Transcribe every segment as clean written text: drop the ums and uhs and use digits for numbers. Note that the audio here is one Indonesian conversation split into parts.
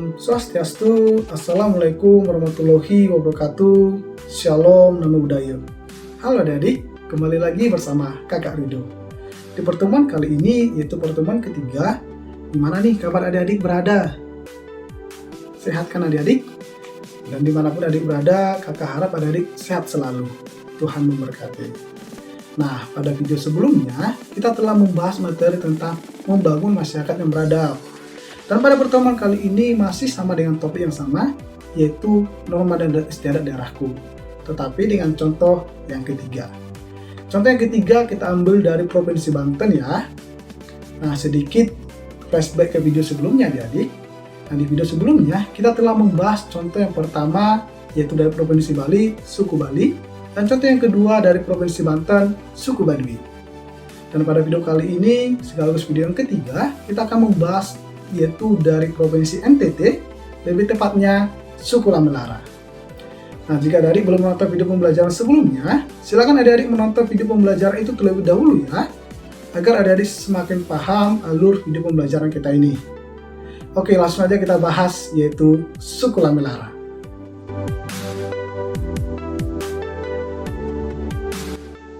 Om Swastiastu, Assalamualaikum warahmatullahi wabarakatuh. Shalom, Namo Buddhaya. Halo adik-adik, kembali lagi bersama Kakak Rido. Di pertemuan kali ini, yaitu pertemuan ketiga, gimana nih kabar adik-adik berada? Sehat kan adik-adik? Dan dimanapun adik berada, kakak harap adik-adik sehat selalu. Tuhan memberkati. Nah, pada video sebelumnya, kita telah membahas materi tentang membangun masyarakat yang beradab. Dan pada pertemuan kali ini masih sama dengan topik yang sama, yaitu norma dan istiadat daerahku. Tetapi dengan contoh yang ketiga. Contoh yang ketiga kita ambil dari Provinsi Banten ya. Nah, sedikit flashback ke video sebelumnya adik-adik. Nah, di video sebelumnya kita telah membahas contoh yang pertama, yaitu dari Provinsi Bali, suku Bali. Dan contoh yang kedua dari Provinsi Banten, suku Baduy. Dan pada video kali ini, sekaligus video yang ketiga, kita akan membahas yaitu dari Provinsi NTT, lebih tepatnya suku Lamelara. Nah, jika adik belum menonton video pembelajaran sebelumnya, silakan adik-adik menonton video pembelajaran itu terlebih dahulu ya, agar adik-adik semakin paham alur video pembelajaran kita ini. Oke, langsung aja kita bahas yaitu suku Lamelara.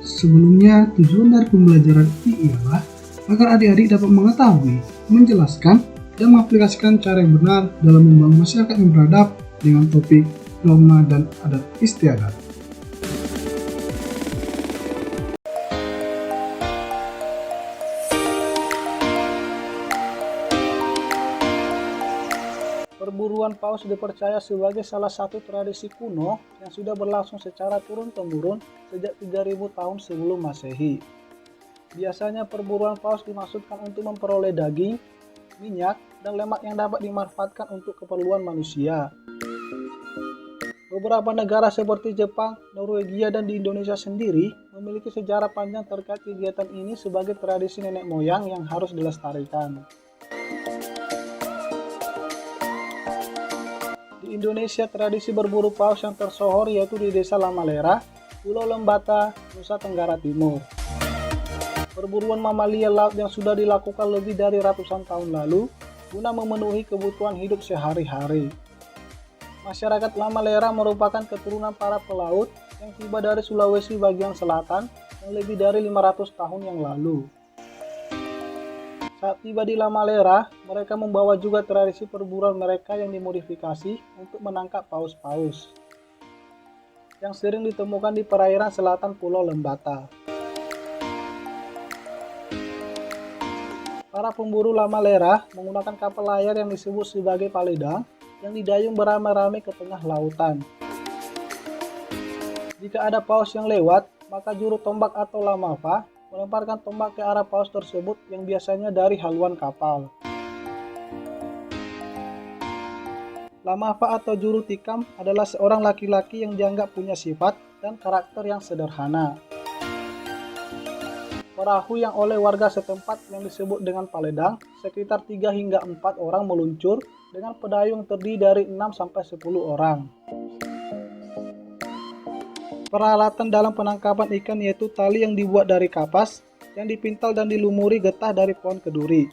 Sebelumnya, tujuan dari pembelajaran ini ialah agar adik-adik dapat mengetahui, menjelaskan, dan mengaplikasikan cara yang benar dalam membangun masyarakat yang beradab dengan topik norma dan adat istiadat. Perburuan paus dipercaya sebagai salah satu tradisi kuno yang sudah berlangsung secara turun-temurun sejak 3000 tahun sebelum Masehi. Biasanya perburuan paus dimaksudkan untuk memperoleh daging, minyak, dan lemak yang dapat dimanfaatkan untuk keperluan manusia. Beberapa negara seperti Jepang, Norwegia, dan di Indonesia sendiri memiliki sejarah panjang terkait kegiatan ini sebagai tradisi nenek moyang yang harus dilestarikan. Di Indonesia, tradisi berburu paus yang tersohor yaitu di Desa Lamalera, Pulau Lembata, Nusa Tenggara Timur. Perburuan mamalia laut yang sudah dilakukan lebih dari ratusan tahun lalu guna memenuhi kebutuhan hidup sehari-hari. Masyarakat Lamalera merupakan keturunan para pelaut yang tiba dari Sulawesi bagian selatan yang lebih dari 500 tahun yang lalu. Saat tiba di Lamalera, mereka membawa juga tradisi perburuan mereka yang dimodifikasi untuk menangkap paus-paus yang sering ditemukan di perairan selatan Pulau Lembata. Para pemburu Lamalera menggunakan kapal layar yang disebut sebagai paledang yang didayung beramai-ramai ke tengah lautan. Jika ada paus yang lewat, maka juru tombak atau lamafa melemparkan tombak ke arah paus tersebut yang biasanya dari haluan kapal. Lamafa atau juru tikam adalah seorang laki-laki yang dianggap punya sifat dan karakter yang sederhana. Perahu yang oleh warga setempat yang disebut dengan paledang, sekitar 3 hingga 4 orang meluncur dengan pedayung terdiri dari 6-10 orang. Peralatan dalam penangkapan ikan yaitu tali yang dibuat dari kapas, yang dipintal dan dilumuri getah dari pohon keduri.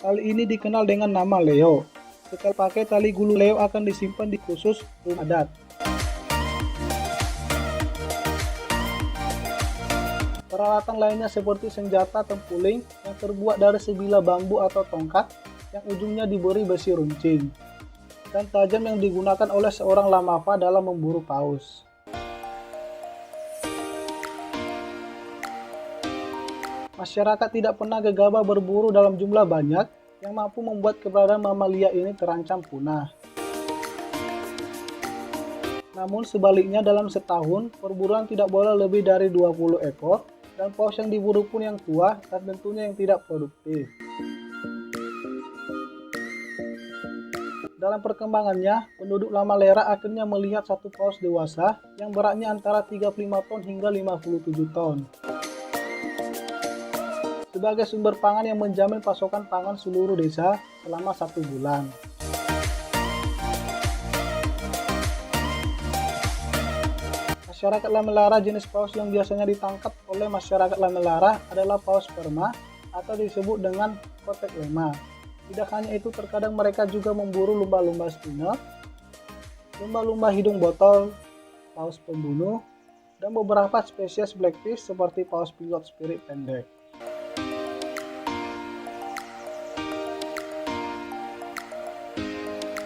Tali ini dikenal dengan nama leo. Setelah pakai tali gulu leo akan disimpan di khusus rumah adat. Peralatan lainnya seperti senjata tempuling yang terbuat dari sebilah bambu atau tongkat yang ujungnya diberi besi runcing, dan tajam yang digunakan oleh seorang lamafa dalam memburu paus. Masyarakat tidak pernah gegabah berburu dalam jumlah banyak yang mampu membuat keberadaan mamalia ini terancam punah. Namun sebaliknya dalam setahun, perburuan tidak boleh lebih dari 20 ekor, dan paus yang diburu pun yang tua dan tentunya yang tidak produktif. Dalam perkembangannya, penduduk Lamalera akhirnya melihat satu paus dewasa yang beratnya antara 35 ton hingga 57 ton. Sebagai sumber pangan yang menjamin pasokan pangan seluruh desa selama 1 bulan. Masyarakat Lamelara jenis paus yang biasanya ditangkap oleh masyarakat Lamelara adalah paus sperma atau disebut dengan kotek lema. Tidak hanya itu, terkadang mereka juga memburu lumba-lumba spinel, lumba-lumba hidung botol, paus pembunuh, dan beberapa spesies blackfish seperti paus pilot spirit pendek.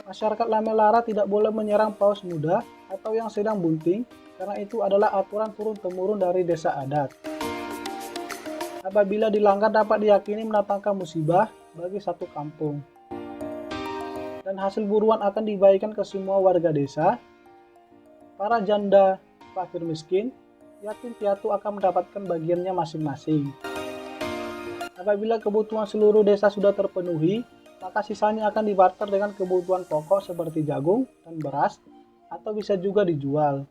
Masyarakat Lamellara tidak boleh menyerang paus muda atau yang sedang bunting, karena itu adalah aturan turun-temurun dari desa adat. Apabila dilanggar dapat diyakini mendatangkan musibah bagi satu kampung. Dan hasil buruan akan dibagikan ke semua warga desa. Para janda, fakir miskin, yatim piatu akan mendapatkan bagiannya masing-masing. Apabila kebutuhan seluruh desa sudah terpenuhi, maka sisanya akan dibarter dengan kebutuhan pokok seperti jagung dan beras, atau bisa juga dijual.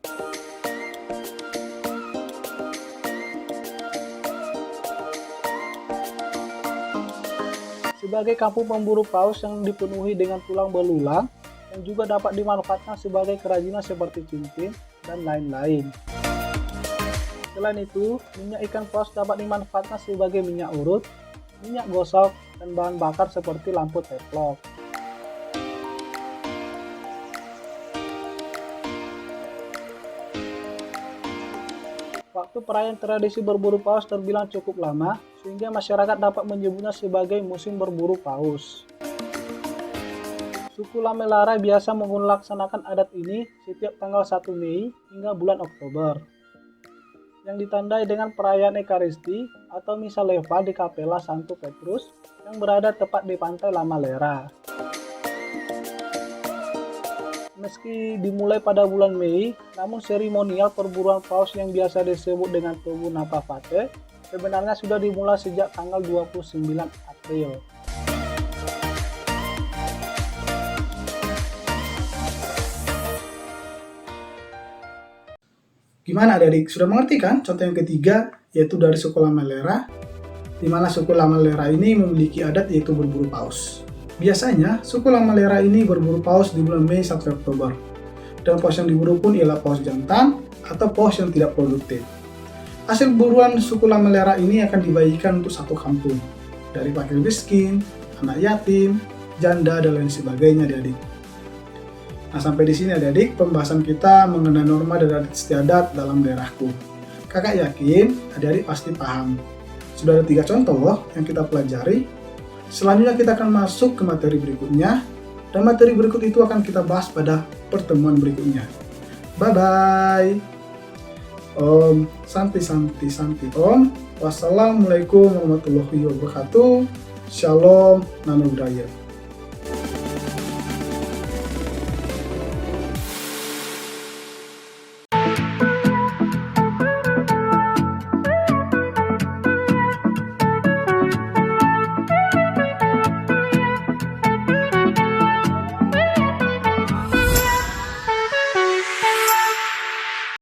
Sebagai kampung pemburu paus yang dipenuhi dengan tulang belulang, yang juga dapat dimanfaatkan sebagai kerajinan seperti cincin dan lain-lain. Selain itu, minyak ikan paus dapat dimanfaatkan sebagai minyak urut, minyak gosok, dan bahan bakar seperti lampu teflon. Waktu perayaan tradisi berburu paus terbilang cukup lama, sehingga masyarakat dapat menyebutnya sebagai musim berburu paus. Suku Lamellara biasa melaksanakan adat ini setiap tanggal 1 Mei hingga bulan Oktober, yang ditandai dengan perayaan Ekaristi atau Misa Leva di Kapela Santo Petrus yang berada tepat di pantai Lamellara. Meski dimulai pada bulan Mei, namun seremonial perburuan paus yang biasa disebut dengan Tobu Napa Fate sebenarnya sudah dimulai sejak tanggal 29 April. Gimana adik-adik? Sudah mengerti kan contoh yang ketiga, yaitu dari suku Lamellara, di mana suku Lamellara ini memiliki adat yaitu berburu paus. Biasanya, suku Lamellara ini berburu paus di bulan Mei sampai Oktober. Dan paus yang diburu pun ialah paus jantan atau paus yang tidak produktif. Hasil buruan suku Lamellara ini akan dibagikan untuk satu kampung, dari fakir miskin, anak yatim, janda, dan lain sebagainya adik-adik. Nah, sampai di sini adik-adik pembahasan kita mengenai norma dan adat istiadat dalam daerahku. Kakak yakin adik-adik pasti paham. Sudah ada 3 contoh loh yang kita pelajari. Selanjutnya kita akan masuk ke materi berikutnya, dan materi berikut itu akan kita bahas pada pertemuan berikutnya. Bye-bye. Om Santi Santi Santi Om. Wassalamualaikum warahmatullahi wabarakatuh. Shalom, Namo Buddhaya.